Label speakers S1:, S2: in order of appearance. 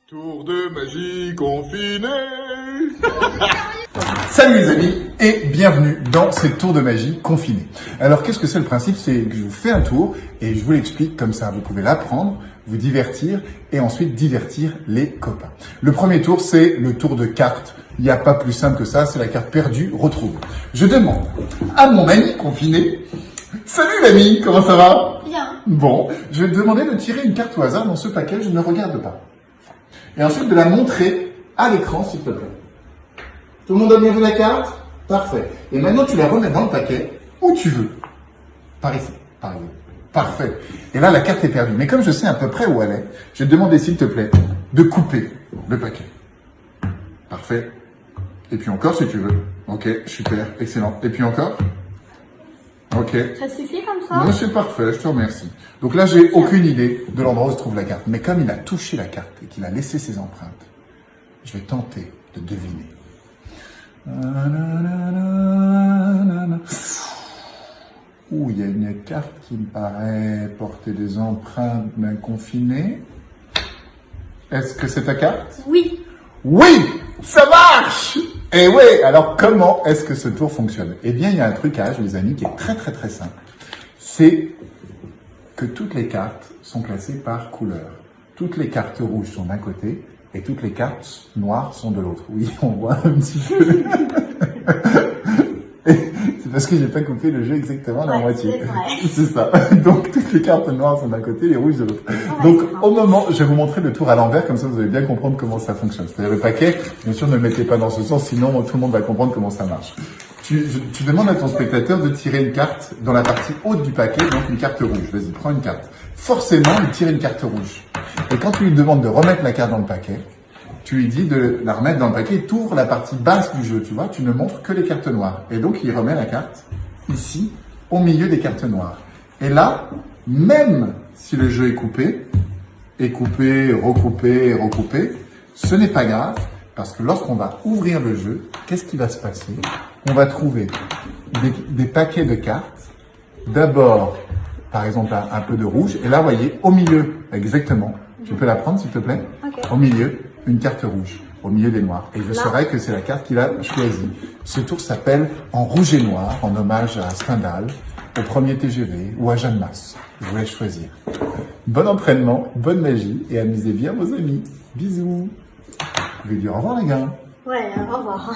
S1: Tour de magie confiné.
S2: Salut les amis et bienvenue dans ces tours de magie confinés. Alors qu'est-ce que c'est le principe? C'est que je vous fais un tour et je vous l'explique comme ça. Vous pouvez l'apprendre, vous divertir et ensuite divertir les copains. Le premier tour, c'est le tour de cartes. Il n'y a pas plus simple que ça, c'est la carte perdue, retrouve. Je demande à mon ami confiné, salut l'ami, comment ça va?
S3: Bien.
S2: Bon, je vais te demander de tirer une carte au hasard dans ce paquet, je ne regarde pas. Et ensuite de la montrer à l'écran s'il te plaît. Tout le monde a bien vu la carte? Parfait. Et maintenant, tu la remets dans le paquet où tu veux. Par ici, par exemple. Parfait. Et là, la carte est perdue. Mais comme je sais à peu près où elle est, je vais te demander, s'il te plaît, de couper le paquet. Parfait. Et puis encore, si tu veux. Ok, super, excellent. Et puis encore? Ok.
S3: Ça suffit comme ça?
S2: Non, c'est parfait, je te remercie. Donc là, j'ai aucune idée de l'endroit où se trouve la carte. Mais comme il a touché la carte et qu'il a laissé ses empreintes, je vais tenter de deviner. Ouh, il y a une carte qui me paraît porter des empreintes bien confinées. Est-ce que c'est ta carte?
S3: Oui.
S2: Oui, ça marche! Et oui, alors comment est-ce que ce tour fonctionne? Eh bien, il y a un trucage, les amis, qui est très très très simple. C'est que toutes les cartes sont classées par couleur. Toutes les cartes rouges sont d'un côté et toutes les cartes noires sont de l'autre. Oui, on voit un petit peu. C'est parce que j'ai pas coupé le jeu exactement à la moitié.
S3: C'est vrai.
S2: C'est ça. Donc toutes les cartes noires sont d'un côté, les rouges de l'autre. Donc au moment, je vais vous montrer le tour à l'envers, comme ça vous allez bien comprendre comment ça fonctionne. C'est-à-dire le paquet, bien sûr ne le mettez pas dans ce sens, sinon tout le monde va comprendre comment ça marche. Tu demandes à ton spectateur de tirer une carte dans la partie haute du paquet, donc une carte rouge. Vas-y, prends une carte. Forcément, il tire une carte rouge. Et quand tu lui demandes de remettre la carte dans le paquet, tu lui dis de la remettre dans le paquet, tu ouvres la partie basse du jeu, tu vois, tu ne montres que les cartes noires. Et donc, il remet la carte ici, au milieu des cartes noires. Et là, même si le jeu est coupé, recoupé, recoupé, ce n'est pas grave, parce que lorsqu'on va ouvrir le jeu, qu'est-ce qui va se passer? On va trouver des paquets de cartes. D'abord, par exemple, un peu de rouge. Et là, vous voyez, au milieu, exactement. Tu peux la prendre, s'il te plaît?
S3: Ok.
S2: Au milieu, une carte rouge, au milieu des noirs. Et je
S3: Là.
S2: saurai que c'est la carte qu'il a choisie. Ce tour s'appelle En rouge et noir, en hommage à Stendhal, au premier TGV ou à Jeanne Masse. Je vous laisse choisir. Bon entraînement, bonne magie et amusez bien vos amis. Bisous. Vous pouvez dire au revoir les gars.
S3: Ouais, au revoir.